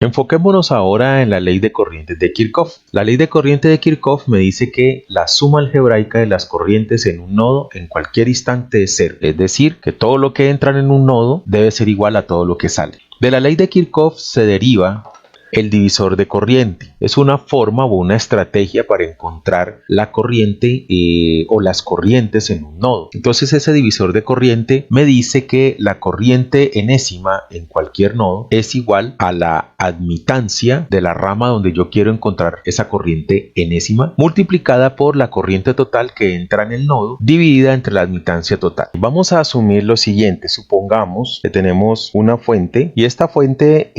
Enfoquémonos ahora en la ley de corrientes de Kirchhoff. La ley de corriente de Kirchhoff me dice que la suma algebraica de las corrientes en un nodo en cualquier instante es cero. Es decir, que todo lo que entra en un nodo debe ser igual a todo lo que sale. De la ley de Kirchhoff se deriva el divisor de corriente. Es una forma o una estrategia para encontrar la corriente o las corrientes en un nodo. Entonces ese divisor de corriente me dice que la corriente enésima en cualquier nodo es igual a la admitancia de la rama donde yo quiero encontrar esa corriente enésima multiplicada por la corriente total que entra en el nodo dividida entre la admitancia total. Vamos a asumir lo siguiente. Supongamos que tenemos una fuente y esta fuente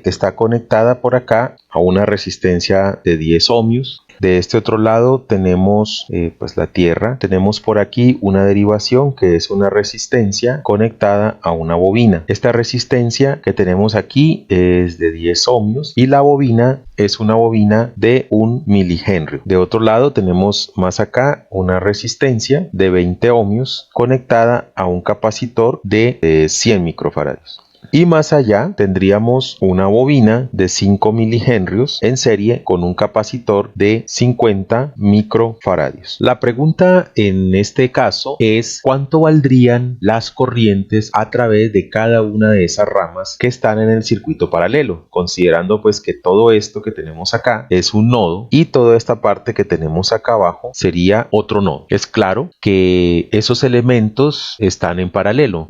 está conectada por acá a una resistencia de 10 ohmios. De este otro lado tenemos pues la tierra. Tenemos por aquí una derivación que es una resistencia conectada a una bobina. Esta resistencia que tenemos aquí es de 10 ohmios y la bobina es una bobina de 1 milihenry. De otro lado tenemos más acá una resistencia de 20 ohmios conectada a un capacitor de 100 microfaradios. Y más allá tendríamos una bobina de 5 milihenrios en serie con un capacitor de 50 microfaradios. La pregunta en este caso es ¿cuánto valdrían las corrientes a través de cada una de esas ramas que están en el circuito paralelo? Considerando pues que todo esto que tenemos acá es un nodo y toda esta parte que tenemos acá abajo sería otro nodo. Es claro que esos elementos están en paralelo.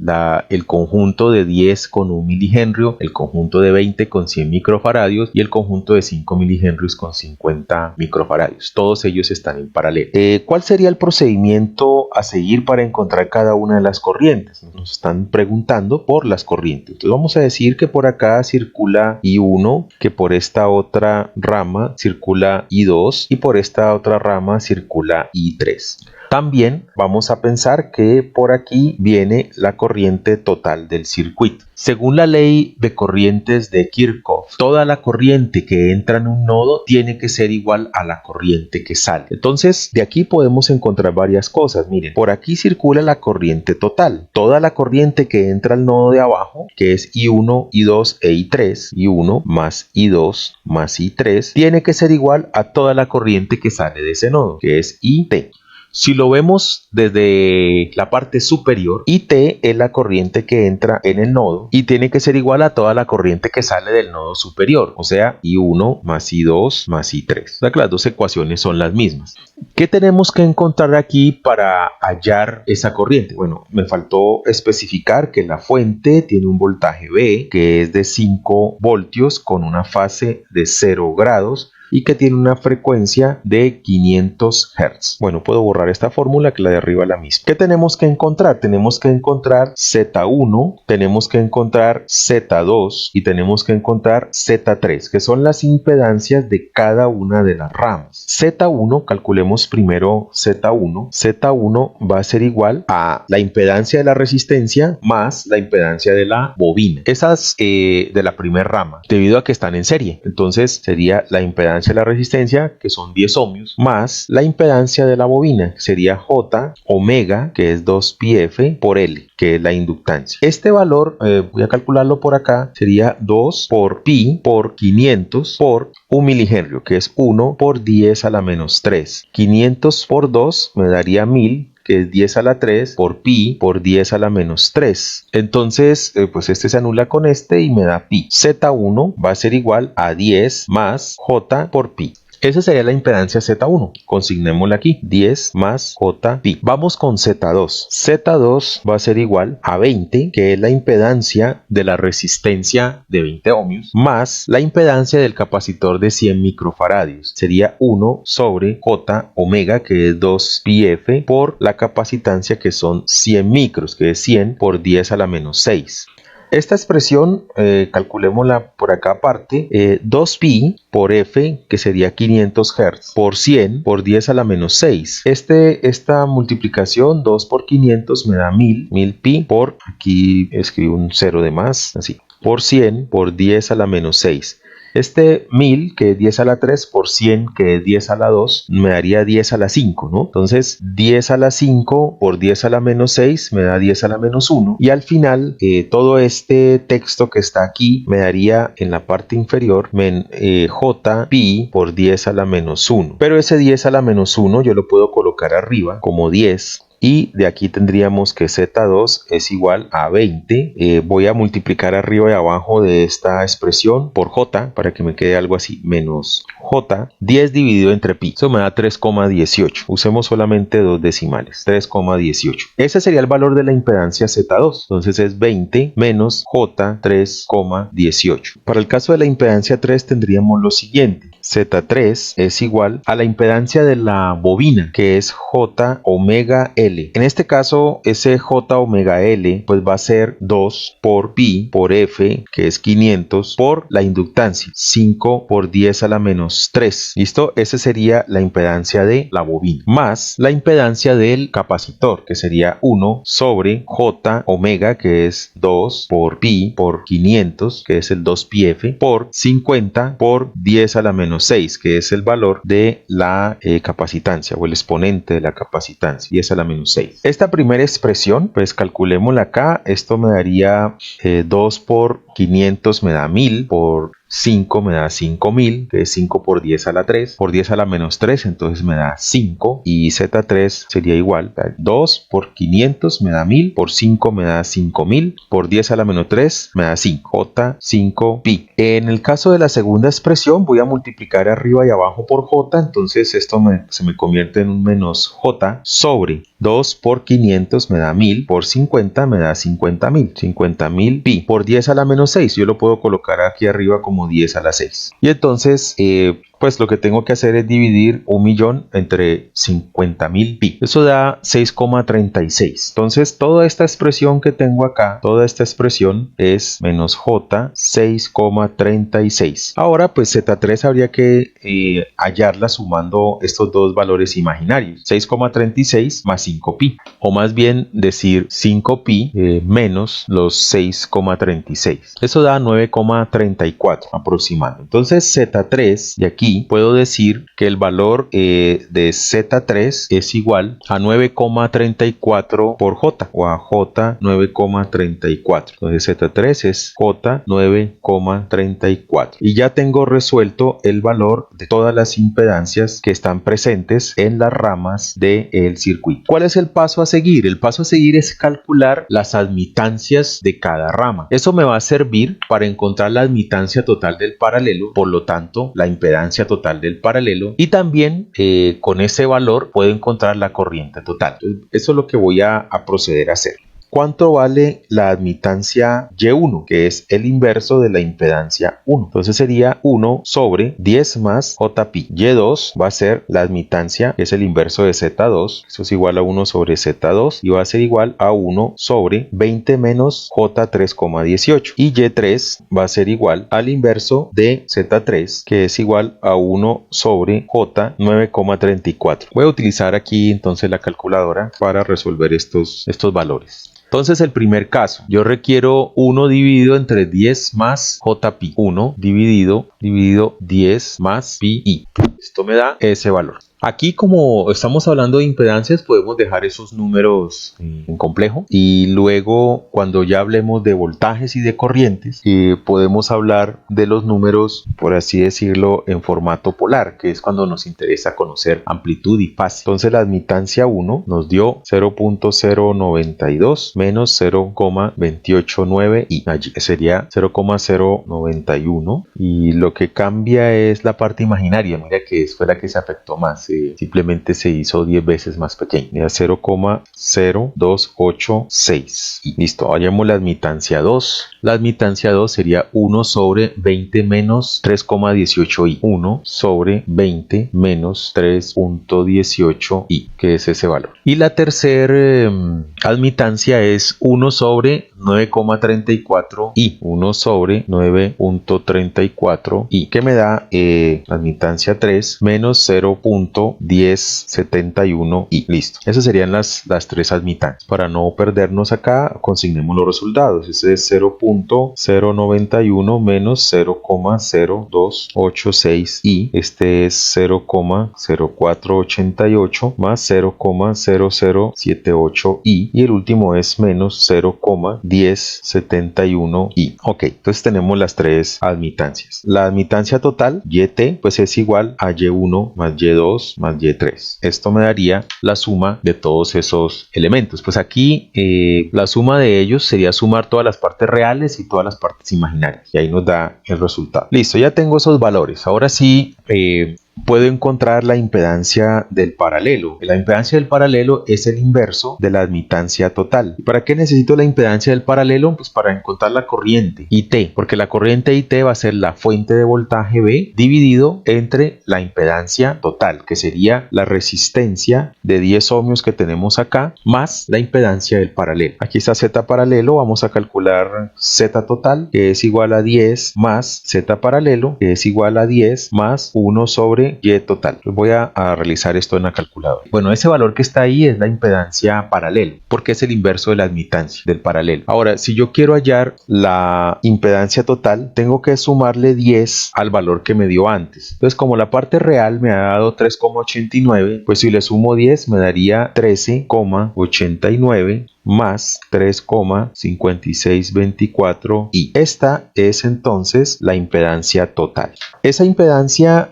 El conjunto de 10 con 1 milihenrio, el conjunto de 20 con 100 microfaradios y el conjunto de 5 milihenrios con 50 microfaradios. Todos ellos están en paralelo. ¿Cuál sería el procedimiento a seguir para encontrar cada una de las corrientes? Nos están preguntando por las corrientes. Entonces vamos a decir que por acá circula I1, que por esta otra rama circula I2 y por esta otra rama circula I3. También vamos a pensar que por aquí viene la corriente total del circuito. Según la ley de corrientes de Kirchhoff, toda la corriente que entra en un nodo tiene que ser igual a la corriente que sale. Entonces, de aquí podemos encontrar varias cosas. Miren, por aquí circula la corriente total. Toda la corriente que entra al nodo de abajo, que es I1, I2 e I3, I1 más I2 más I3, tiene que ser igual a toda la corriente que sale de ese nodo, que es IT. Si lo vemos desde la parte superior, IT es la corriente que entra en el nodo y tiene que ser igual a toda la corriente que sale del nodo superior, o sea, I1 más I2 más I3. O sea que las dos ecuaciones son las mismas. ¿Qué tenemos que encontrar aquí para hallar esa corriente? Bueno, me faltó especificar que la fuente tiene un voltaje V, que es de 5 voltios con una fase de 0 grados. Y que tiene una frecuencia de 500 Hz. Bueno, puedo borrar esta fórmula que la de arriba es la misma. ¿Qué tenemos que encontrar? Tenemos que encontrar Z1, tenemos que encontrar Z2 y tenemos que encontrar Z3, que son las impedancias de cada una de las ramas. Z1, calculemos primero Z1. Z1 va a ser igual a la impedancia de la resistencia más la impedancia de la bobina. Esas de la primera rama, debido a que están en serie. Entonces sería la impedancia de la resistencia, que son 10 ohmios, más la impedancia de la bobina, que sería J omega, que es 2πf por L, que es la inductancia. Este valor, voy a calcularlo por acá, sería 2 por pi por 500 por 1 milihenrio, que es 1 por 10 a la menos 3. 500 por 2 me daría 1000, que es 10 a la 3 por pi por 10 a la menos 3. Entonces, pues este se anula con este y me da pi. Z1 va a ser igual a 10 más J por pi. Esa sería la impedancia Z1. Consignémosla aquí. 10 más J pi. Vamos con Z2. Z2 va a ser igual a 20, que es la impedancia de la resistencia de 20 ohmios, más la impedancia del capacitor de 100 microfaradios. Sería 1 sobre J omega, que es 2πf, por la capacitancia, que son 100 micros, que es 100 por 10 a la menos 6. Esta expresión, calculémosla por acá aparte, 2pi por f, que sería 500 Hz, por 100 por 10 a la menos 6. Esta multiplicación, 2 por 500, me da 1000 pi por, aquí escribo un 0 de más, así, por 100 por 10 a la menos 6. Este 1000, que es 10 a la 3, por 100, que es 10 a la 2, me daría 10 a la 5, ¿no? Entonces 10 a la 5 por 10 a la menos 6 me da 10 a la menos 1. Y al final todo este texto que está aquí me daría en la parte inferior j pi por 10 a la menos 1. Pero ese 10 a la menos 1 yo lo puedo colocar arriba como 10. Y de aquí tendríamos que z2 es igual a 20. Voy a multiplicar arriba y abajo de esta expresión por j para que me quede algo así, menos j, 10 dividido entre pi. Eso me da 3,18. Usemos solamente dos decimales, 3,18. Ese sería el valor de la impedancia z2. Entonces es 20 menos j, 3,18. Para el caso de la impedancia 3 tendríamos lo siguiente. Z3 es igual a la impedancia de la bobina, que es J omega L. En este caso, ese J omega L pues va a ser 2 por pi por F, que es 500, por la inductancia, 5 por 10 a la menos 3. ¿Listo? Esa sería la impedancia de la bobina, más la impedancia del capacitor, que sería 1 sobre J omega, que es 2 por pi por 500, que es el 2 pi F, por 50 por 10 a la menos 6, que es el valor de la capacitancia o el exponente de la capacitancia, 10 a la menos 6. Esta primera expresión, pues calculémosla acá. Esto me daría 2 por 500 me da 1000, por 5 me da 5000, que es 5 por 10 a la 3, por 10 a la menos 3, entonces me da 5, y Z3 sería igual, 2 por 500 me da 1000, por 5 me da 5000, por 10 a la menos 3 me da 5, J, 5, pi. En el caso de la segunda expresión voy a multiplicar arriba y abajo por J, entonces esto se me convierte en un menos J sobre 2 por 500 me da 1000, por 50 me da 50.000 pi, por 10 a la menos 6, yo lo puedo colocar aquí arriba como 10 a la 6. Y entonces, pues lo que tengo que hacer es dividir 1.000.000 entre 50.000 pi. Eso da 6,36. Entonces, toda esta expresión que tengo acá, toda esta expresión es menos J 6,36. Ahora, pues Z3 habría que hallarla sumando estos dos valores imaginarios. 6,36 más 5 pi. O más bien decir 5 pi menos los 6,36. Eso da 9,34 aproximado. Entonces, Z3 de aquí puedo decir que el valor de Z3 es igual a 9,34 por J, o a J 9,34. Entonces Z3 es J 9,34. Y ya tengo resuelto el valor de todas las impedancias que están presentes en las ramas del circuito. ¿Cuál es el paso a seguir? El paso a seguir es calcular las admitancias de cada rama. Eso me va a servir para encontrar la admitancia total del paralelo, por lo tanto la impedancia total del paralelo, y también con ese valor puedo encontrar la corriente total. Entonces, eso es lo que voy a proceder a hacer. ¿Cuánto vale la admitancia Y1? Que es el inverso de la impedancia 1. Entonces sería 1 sobre 10 más Jpi. Y2 va a ser la admitancia, que es el inverso de Z2. Eso es igual a 1 sobre Z2 y va a ser igual a 1 sobre 20 menos J 3,18. Y Y3 va a ser igual al inverso de Z3, que es igual a 1 sobre J 9,34. Voy a utilizar aquí entonces la calculadora para resolver estos valores. Entonces el primer caso, yo requiero 1 dividido entre 10 más Jpi. 1 dividido 10 más pi. Esto me da ese valor. Aquí, como estamos hablando de impedancias, podemos dejar esos números en complejo, y luego cuando ya hablemos de voltajes y de corrientes, podemos hablar de los números, por así decirlo, en formato polar, que es cuando nos interesa conocer amplitud y fase. Entonces la admitancia 1 nos dio 0.092 menos 0,289 y allí sería 0,091, y lo que cambia es la parte imaginaria. Mira que fue la que se afectó más. Simplemente se hizo 10 veces más pequeña, 0,0286. Y listo, hallamos la admitancia 2. La admitancia 2 sería 1 sobre 20 menos 3,18i. 1 sobre 20 menos 3,18i, que es ese valor. Y la tercera admitancia es 1 sobre 9,34i. 1 sobre 9,34i, que me da admitancia 3, es menos 0.1071 y listo. Esas serían las tres admitancias. Para no perdernos acá, consignemos los resultados. Ese es 0.091 menos 0.0286 y este es 0.0488 más 0.0078 y el último es menos 0.1071 y. Ok, entonces tenemos las tres admitancias. La admitancia total, YT, pues es igual a Y1 más Y2 más Y3. Esto me daría la suma de todos esos elementos. Pues aquí la suma de ellos sería sumar todas las partes reales y todas las partes imaginarias. Y ahí nos da el resultado. Listo, ya tengo esos valores. Ahora sí, puedo encontrar la impedancia del paralelo. La impedancia del paralelo es el inverso de la admitancia total. ¿Y para qué necesito la impedancia del paralelo? Pues para encontrar la corriente IT, porque la corriente IT va a ser la fuente de voltaje B dividido entre la impedancia total, que sería la resistencia de 10 ohmios que tenemos acá, más la impedancia del paralelo. Aquí está Z paralelo, vamos a calcular Z total, que es igual a 10 más Z paralelo, que es igual a 10 más 1 sobre Y total. Voy a realizar esto en la calculadora. Bueno, ese valor que está ahí es la impedancia paralelo, porque es el inverso de la admitancia del paralelo. Ahora, si yo quiero hallar la impedancia total, tengo que sumarle 10 al valor que me dio antes. Entonces, como la parte real me ha dado 3,89, pues si le sumo 10 me daría 13,89 más 3,5624 y esta es entonces la impedancia total. Esa impedancia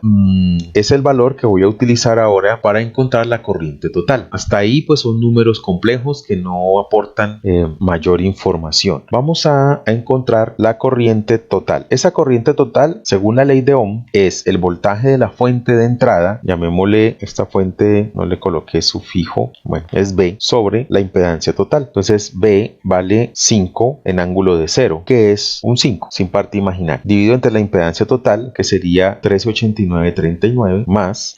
es el valor que voy a utilizar ahora para encontrar la corriente total. Hasta ahí pues son números complejos que no aportan mayor información. Vamos a encontrar la corriente total. Esa corriente total, según la ley de Ohm, es el voltaje de la fuente de entrada, llamémosle esta fuente, no le coloqué sufijo, bueno, es B, sobre la impedancia total. Entonces B vale 5 en ángulo de 0, que es un 5 sin parte imaginaria, dividido entre la impedancia total, que sería 138939 más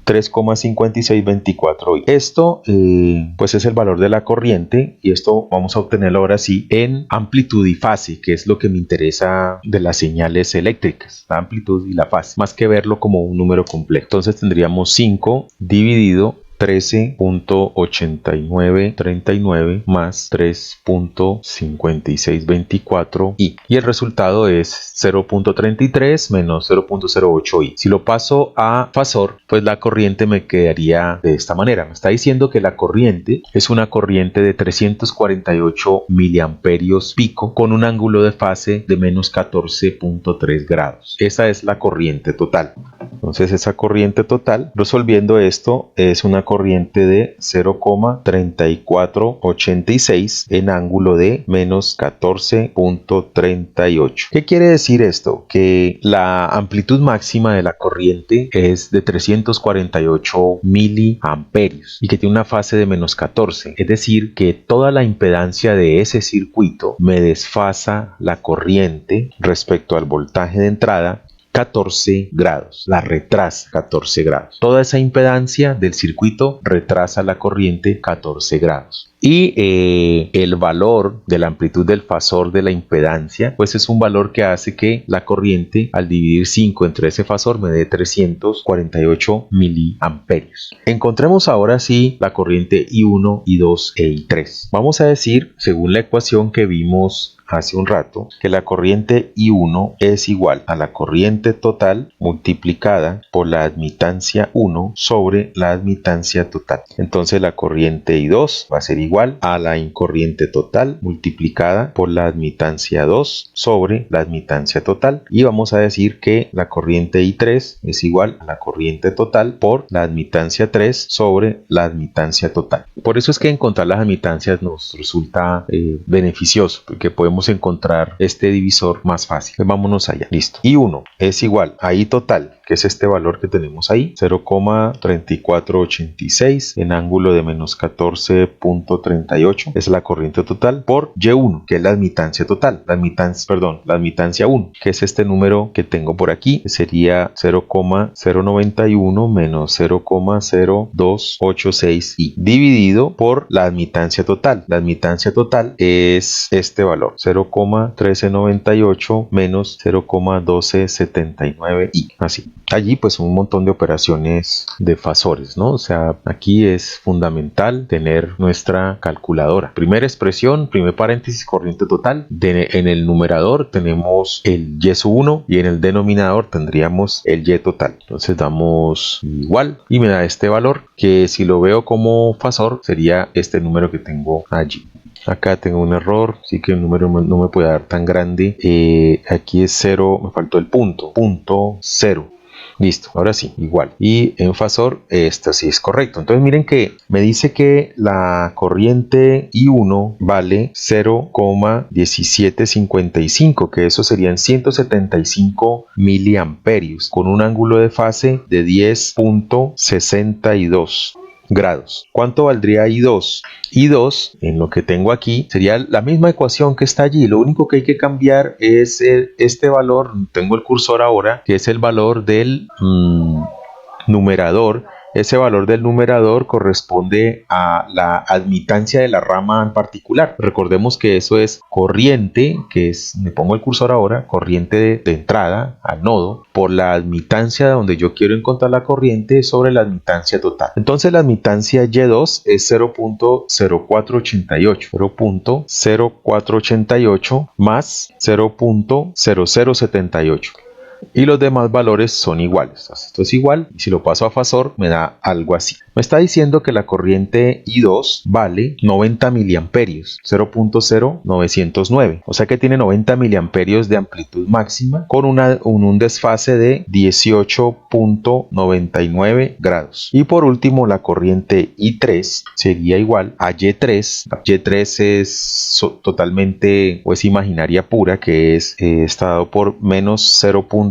3,5624. Esto pues es el valor de la corriente y esto vamos a obtenerlo ahora sí en amplitud y fase, que es lo que me interesa de las señales eléctricas, la amplitud y la fase, más que verlo como un número complejo. Entonces tendríamos 5 dividido 13.8939 más 3.5624 y el resultado es 0.33 menos 0.08 y. Si lo paso a fasor, pues la corriente me quedaría de esta manera. Me está diciendo que la corriente es una corriente de 348 miliamperios pico con un ángulo de fase de menos 14.3 grados. Esa es la corriente total. Entonces esa corriente total, resolviendo esto, es una corriente de 0,3486 en ángulo de menos 14.38. ¿Qué quiere decir esto? Que la amplitud máxima de la corriente es de 348 miliamperios y que tiene una fase de menos 14. Es decir, que toda la impedancia de ese circuito me desfasa la corriente respecto al voltaje de entrada 14 grados, la retrasa 14 grados. Toda esa impedancia del circuito retrasa la corriente 14 grados. Y el valor de la amplitud del fasor de la impedancia, pues es un valor que hace que la corriente, al dividir 5 entre ese fasor, me dé 348 miliamperios. Encontremos ahora sí la corriente I1, I2 e I3. Vamos a decir, según la ecuación que vimos hace un rato, que la corriente I1 es igual a la corriente total multiplicada por la admitancia 1 sobre la admitancia total. Entonces la corriente I2 va a ser igual a la incorriente total multiplicada por la admitancia 2 sobre la admitancia total. Y vamos a decir que la corriente I3 es igual a la corriente total por la admitancia 3 sobre la admitancia total. Por eso es que encontrar las admitancias nos resulta beneficioso, porque podemos encontrar este divisor más fácil. Vámonos allá. Listo. I1 es igual a I total, que es este valor que tenemos ahí, 0,3486 en ángulo de menos 14.38, es la corriente total, por Y1, que es la admitancia total, la admitancia 1, que es este número que tengo por aquí, que sería 0,091 menos 0,0286 y dividido por la admitancia total. La admitancia total es este valor, 0,1398 menos 0,1279 y así. allí pues un montón de operaciones de fasores, ¿no? O sea, aquí es fundamental tener nuestra calculadora. Primera expresión, primer paréntesis, corriente total. En el numerador tenemos el y sub 1 y en el denominador tendríamos el y total. Entonces damos igual y me da este valor que si lo veo como fasor sería este número que tengo allí. Acá tengo un error, sí que el número no me puede dar tan grande. Aquí es 0, me faltó el punto 0. Listo, ahora sí, igual. Y en fasor, esta sí es correcto. Entonces miren que me dice que la corriente I1 vale 0,1755, que eso serían 175 miliamperios, con un ángulo de fase de 10,62 grados. ¿Cuánto valdría I2? I2, en lo que tengo aquí, sería la misma ecuación que está allí. Lo único que hay que cambiar es este valor, tengo el cursor ahora, que es el valor del numerador. Ese valor del numerador corresponde a la admitancia de la rama en particular. Recordemos que eso es corriente, que es, me pongo el cursor ahora, corriente de entrada al nodo, por la admitancia de donde yo quiero encontrar la corriente sobre la admitancia total. Entonces la admitancia Y2 es 0,0488. 0,0488 más 0,0078. Y los demás valores son iguales. Esto es igual y si lo paso a fasor me da algo así. Me está diciendo que la corriente I2 vale 90 miliamperios, 0,0909. O sea que tiene 90 miliamperios de amplitud máxima con un desfase de 18,99 grados. Y por último la corriente I3 sería igual a Y3. Y3 es totalmente o es imaginaria pura, que está dado por menos 0,171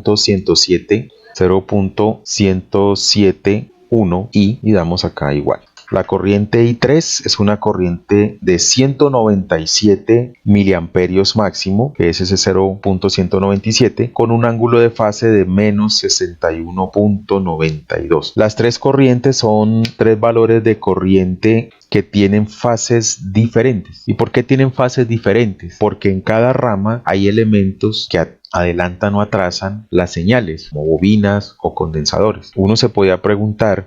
y damos acá igual. La corriente I3 es una corriente de 197 miliamperios máximo, que es ese 0,197, con un ángulo de fase de menos 61,92. Las tres corrientes son tres valores de corriente que tienen fases diferentes. ¿Y por qué tienen fases diferentes? Porque en cada rama hay elementos que adelantan o atrasan las señales, como bobinas o condensadores. Uno se podía preguntar,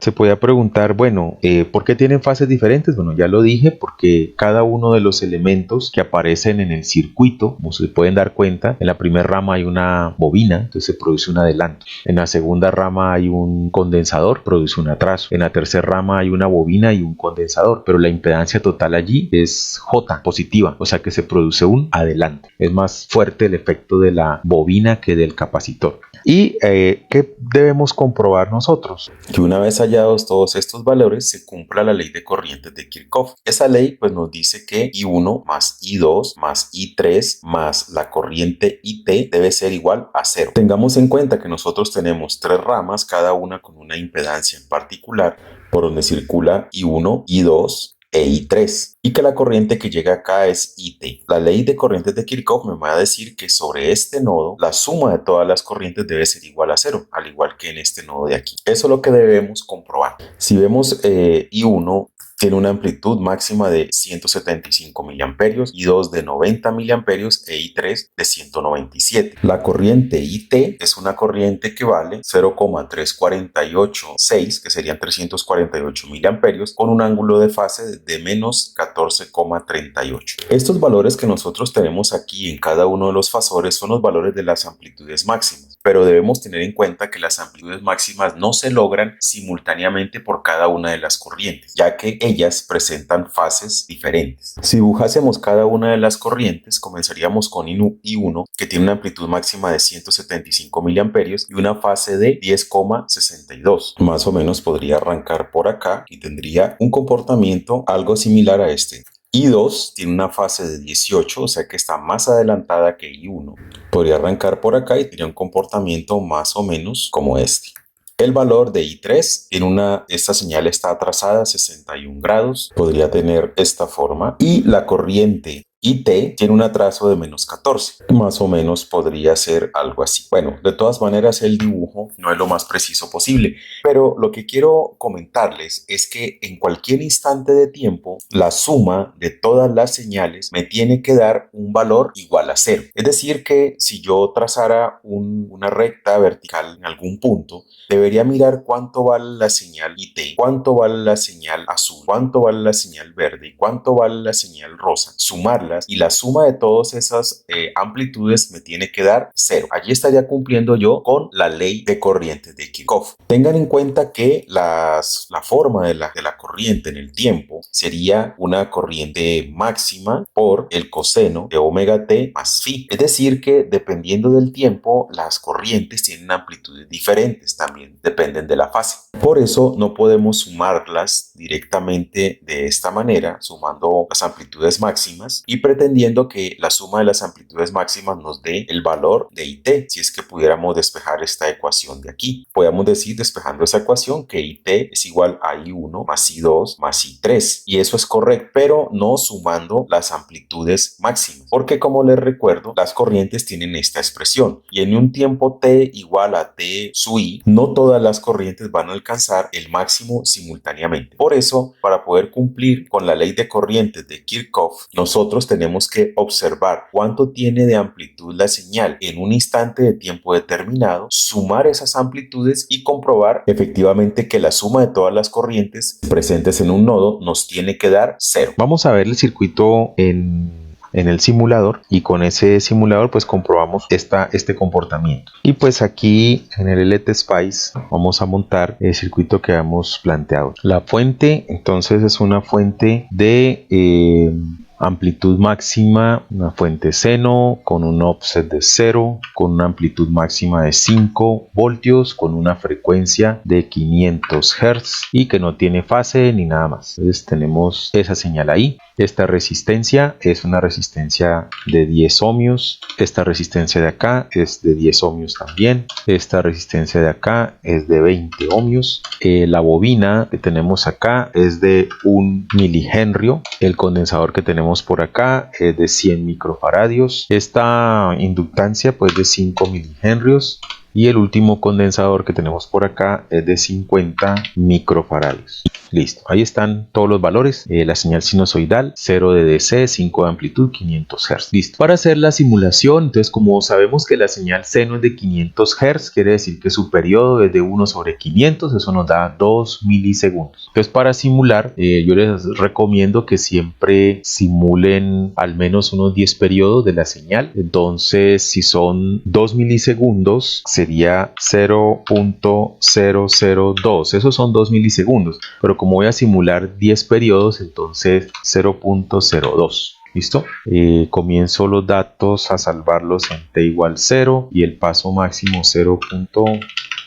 bueno, ¿por qué tienen fases diferentes? Bueno, ya lo dije, porque cada uno de los elementos que aparecen en el circuito, como se pueden dar cuenta, en la primera rama hay una bobina, entonces se produce un adelanto. En la segunda rama hay un condensador, produce un atraso. En la tercera rama hay una bobina y un condensador, pero la impedancia total allí es J positiva, o sea que se produce un adelanto. Es más fuerte el efecto de la bobina que del capacitor. ¿Y qué debemos comprobar nosotros? Que una vez hallados todos estos valores se cumpla la ley de corrientes de Kirchhoff. Esa ley pues nos dice que I1 más I2 más I3 más la corriente IT debe ser igual a 0. Tengamos en cuenta que nosotros tenemos tres ramas, cada una con una impedancia en particular, por donde circula I1, I2 e I3, y que la corriente que llega acá es IT. La ley de corrientes de Kirchhoff me va a decir que sobre este nodo la suma de todas las corrientes debe ser igual a 0, al igual que en este nodo de aquí. Eso es lo que debemos comprobar. Si vemos I1 tiene una amplitud máxima de 175 miliamperios, I2 de 90 miliamperios e I3 de 197. La corriente IT es una corriente que vale 0,3486, que serían 348 miliamperios, con un ángulo de fase de menos 14,38. Estos valores que nosotros tenemos aquí en cada uno de los fasores son los valores de las amplitudes máximas, pero debemos tener en cuenta que las amplitudes máximas no se logran simultáneamente por cada una de las corrientes, ya que ellas presentan fases diferentes. Si dibujásemos cada una de las corrientes, comenzaríamos con I1, que tiene una amplitud máxima de 175 miliamperios y una fase de 10,62. Más o menos podría arrancar por acá y tendría un comportamiento algo similar a este. I2 tiene una fase de 18, o sea que está más adelantada que I1. Podría arrancar por acá y tendría un comportamiento más o menos como este. El valor de I3 esta señal está atrasada a 61 grados, podría tener esta forma, y la corriente y T tiene un atraso de menos 14. Más o menos podría ser algo así. Bueno, de todas maneras el dibujo no es lo más preciso posible, pero lo que quiero comentarles es que en cualquier instante de tiempo la suma de todas las señales me tiene que dar un valor igual a 0. Es decir que si yo trazara una recta vertical en algún punto, debería mirar cuánto vale la señal IT, cuánto vale la señal azul, cuánto vale la señal verde y cuánto vale la señal rosa, sumarlas y la suma de todas esas amplitudes me tiene que dar 0. Allí estaría cumpliendo yo con la ley de corrientes de Kirchhoff. Tengan en cuenta que la forma de la corriente en el tiempo sería una corriente máxima por el coseno de omega t más phi. Es decir que dependiendo del tiempo, las corrientes tienen amplitudes diferentes, también dependen de la fase. Por eso no podemos sumarlas directamente de esta manera, sumando las amplitudes máximas y pretendiendo que la suma de las amplitudes máximas nos dé el valor de IT. Si es que pudiéramos despejar esta ecuación de aquí, podemos decir despejando esa ecuación que IT es igual a I1 más I2 más I3, y eso es correcto, pero no sumando las amplitudes máximas, porque como les recuerdo, las corrientes tienen esta expresión y en un tiempo t igual a t su i, no todas las corrientes van a alcanzar el máximo simultáneamente. Por eso, para poder cumplir con la ley de corrientes de Kirchhoff, nosotros tenemos que observar cuánto tiene de amplitud la señal en un instante de tiempo determinado, sumar esas amplitudes y comprobar efectivamente que la suma de todas las corrientes presentes en un nodo nos tiene que dar 0. Vamos a ver el circuito en el simulador y con ese simulador pues comprobamos este comportamiento. Y pues aquí en el LTSpice vamos a montar el circuito que habíamos planteado. La fuente entonces es una fuente de amplitud máxima, una fuente seno con un offset de 0, con una amplitud máxima de 5 voltios, con una frecuencia de 500 Hz y que no tiene fase ni nada más. Entonces tenemos esa señal ahí. Esta resistencia es una resistencia de 10 ohmios. Esta resistencia de acá es de 10 ohmios también. Esta resistencia de acá es de 20 ohmios. La bobina que tenemos acá es de 1 milihenrio. El condensador que tenemos por acá es de 100 microfaradios. Esta inductancia pues de 5 milihenrios. Y el último condensador que tenemos por acá es de 50 microfaradios. Listo, ahí están todos los valores. La señal sinusoidal, 0 de DC, 5 de amplitud, 500 Hz. Listo. Para hacer la simulación, entonces como sabemos que la señal seno es de 500 Hz, quiere decir que su periodo es de 1 sobre 500, eso nos da 2 milisegundos. Entonces para simular, yo les recomiendo que siempre simulen al menos unos 10 periodos de la señal. Entonces si son 2 milisegundos, sería 0.002, esos son 2 milisegundos, pero como voy a simular 10 periodos, entonces 0.02. ¿Listo? Comienzo los datos a salvarlos en t igual 0 y el paso máximo 0.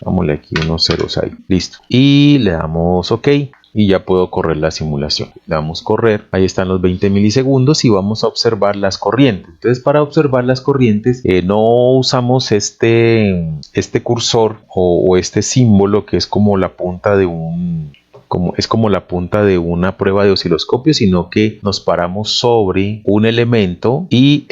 Vámonos aquí unos ceros ahí. Listo. Y le damos OK. Y ya puedo correr la simulación. Le damos correr, ahí están los 20 milisegundos y vamos a observar las corrientes. Entonces para observar las corrientes no usamos este cursor o este símbolo que es como la punta de una prueba de osciloscopio, sino que nos paramos sobre un elemento y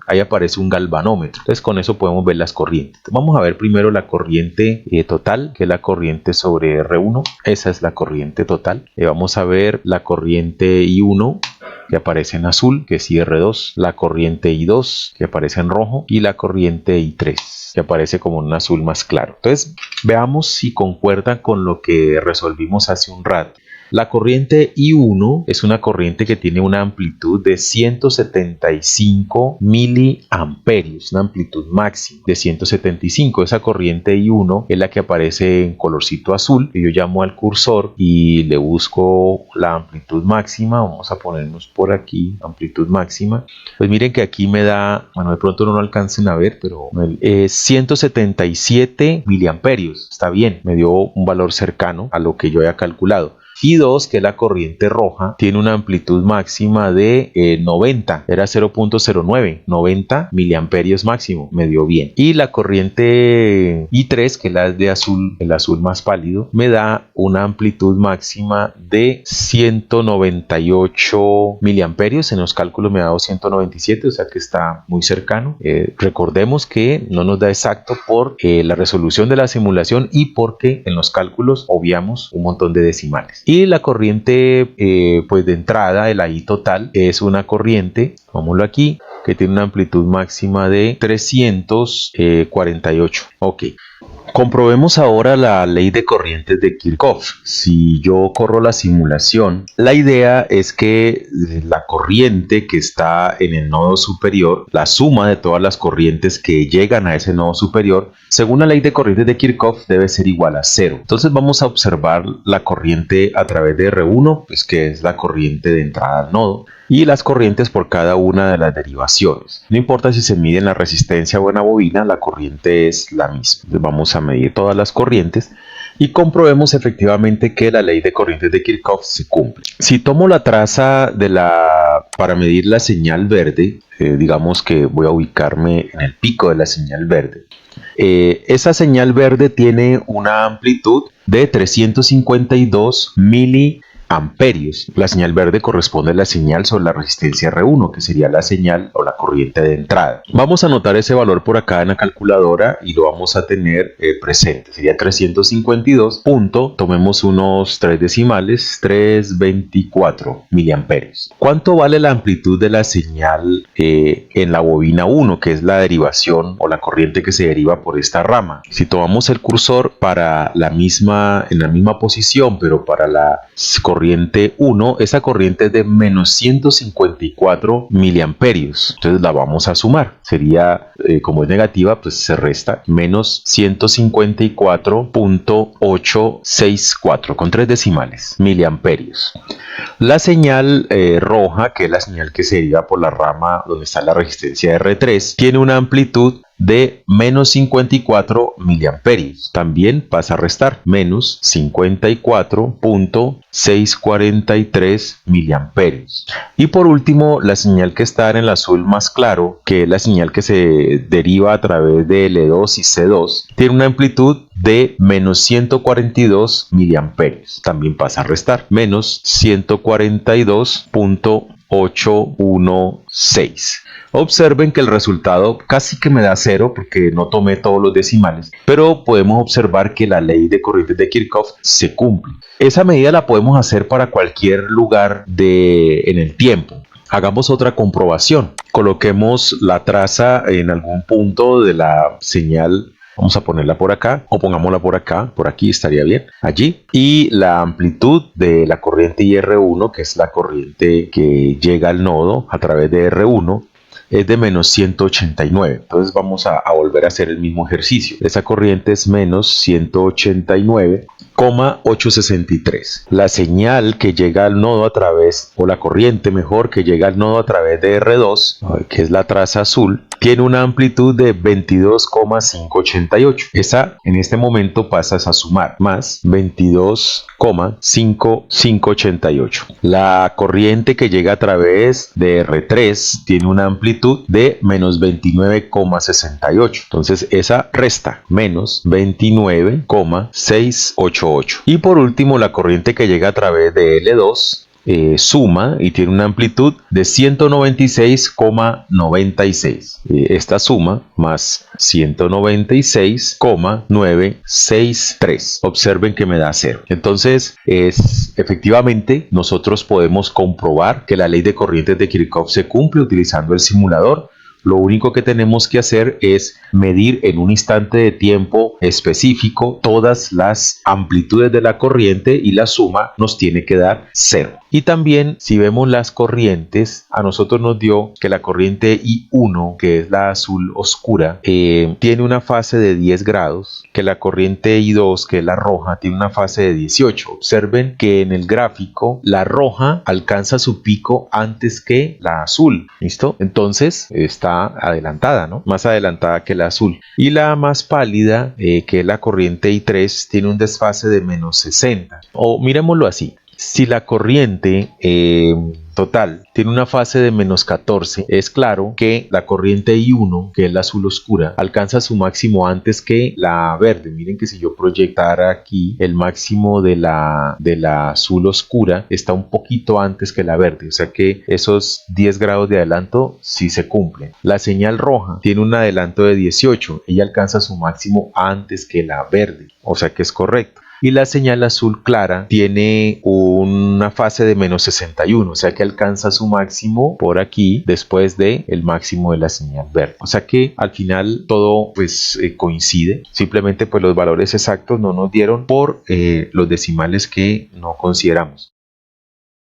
ahí aparece un galvanómetro. Entonces con eso podemos ver las corrientes. Vamos a ver primero la corriente total, que es la corriente sobre R1. Esa es la corriente total. Vamos a ver la corriente I1 que aparece en azul, que es IR2, la corriente I2 que aparece en rojo y la corriente I3 que aparece como un azul más claro. Entonces veamos si concuerdan con lo que resolvimos hace un rato. La corriente I1 es una corriente que tiene una amplitud de 175 miliamperios, una amplitud máxima de 175. Esa corriente I1 es la que aparece en colorcito azul, que yo llamo al cursor y le busco la amplitud máxima. Vamos a ponernos por aquí, amplitud máxima. Pues miren que aquí me da, bueno, de pronto no lo alcancen a ver, pero 177 miliamperios. Está bien, me dio un valor cercano a lo que yo había calculado. I2, que es la corriente roja, tiene una amplitud máxima de 90, era 0.09, 90 miliamperios máximo, me dio bien. Y la corriente I3, que es la de azul, el azul más pálido, me da una amplitud máxima de 198 miliamperios. En los cálculos me ha dado 197, o sea que está muy cercano. Recordemos que no nos da exacto por la resolución de la simulación y porque en los cálculos obviamos un montón de decimales. Y la corriente pues de entrada de la I total es una corriente, vámonos aquí, que tiene una amplitud máxima de 348. Ok. Comprobemos ahora la ley de corrientes de Kirchhoff. Si yo corro la simulación, la idea es que la corriente que está en el nodo superior, la suma de todas las corrientes que llegan a ese nodo superior, según la ley de corrientes de Kirchhoff, debe ser igual a 0. Entonces vamos a observar la corriente a través de R1, pues que es la corriente de entrada al nodo, y las corrientes por cada una de las derivaciones. No importa si se mide en la resistencia o en la bobina, la corriente es la misma. Entonces vamos a medir todas las corrientes y comprobemos efectivamente que la ley de corrientes de Kirchhoff se cumple. Si tomo la traza para medir la señal verde, digamos que voy a ubicarme en el pico de la señal verde. Esa señal verde tiene una amplitud de 352 miliamperios. La señal verde corresponde a la señal sobre la resistencia R1, que sería la señal o la corriente de entrada. Vamos a anotar ese valor por acá en la calculadora y lo vamos a tener presente. Sería 352 punto, tomemos unos 3 decimales, 324 miliamperios. ¿Cuánto vale la amplitud de la señal en la bobina 1, que es la derivación o la corriente que se deriva por esta rama? Si tomamos el cursor para en la misma posición, pero para la corriente 1, esa corriente es de menos 154 miliamperios. Entonces la vamos a sumar. Sería, como es negativa, pues se resta menos 154.864 con 3 decimales miliamperios. La señal roja, que es la señal que se deriva por la rama donde está la resistencia R3, tiene una amplitud de menos 54 miliamperios. También pasa a restar menos 54.643 miliamperios. Y por último, la señal que está en el azul más claro, que es la señal que se deriva a través de L2 y C2, tiene una amplitud de menos 142 miliamperios. También pasa a restar menos 142.816. Observen que el resultado casi que me da 0 porque no tomé todos los decimales, pero podemos observar que la ley de corrientes de Kirchhoff se cumple. Esa medida la podemos hacer para cualquier lugar en el tiempo. Hagamos otra comprobación. Coloquemos la traza en algún punto de la señal. Vamos a ponerla por acá o pongámosla por acá, por aquí estaría bien, allí. Y la amplitud de la corriente IR1, que es la corriente que llega al nodo a través de R1, es de menos 189. Entonces vamos a volver a hacer el mismo ejercicio. Esa corriente es menos 189,863. La señal que llega al nodo a través, o la corriente mejor que llega al nodo a través de R2, que es la traza azul, tiene una amplitud de 22,588. Esa en este momento pasas a sumar más 22,5588. La corriente que llega a través de R3 tiene una amplitud de menos 29,68. Entonces esa resta menos 29,688. Y por último, la corriente que llega a través de L2 suma y tiene una amplitud de 196,96. Esta suma más 196,963. Observen que me da 0. Entonces, efectivamente, nosotros podemos comprobar que la ley de corrientes de Kirchhoff se cumple utilizando el simulador. Lo único que tenemos que hacer es medir en un instante de tiempo específico todas las amplitudes de la corriente y la suma nos tiene que dar 0. Y también, si vemos las corrientes, a nosotros nos dio que la corriente I1, que es la azul oscura, tiene una fase de 10 grados, que la corriente I2, que es la roja, tiene una fase de 18. Observen que en el gráfico la roja alcanza su pico antes que la azul. ¿Listo? Entonces está adelantada, ¿no? Más adelantada que la azul. Y la más pálida, que es la corriente I3, tiene un desfase de menos 60. O miremoslo así. Si la corriente total tiene una fase de menos 14, es claro que la corriente I1, que es la azul oscura, alcanza su máximo antes que la verde. Miren que si yo proyectara aquí, el máximo de la azul oscura está un poquito antes que la verde, o sea que esos 10 grados de adelanto sí se cumplen. La señal roja tiene un adelanto de 18, ella alcanza su máximo antes que la verde, o sea que es correcto. Y la señal azul clara tiene una fase de menos 61, o sea que alcanza su máximo por aquí después de el máximo de la señal verde. O sea que al final todo pues coincide, simplemente pues los valores exactos no nos dieron por los decimales que no consideramos.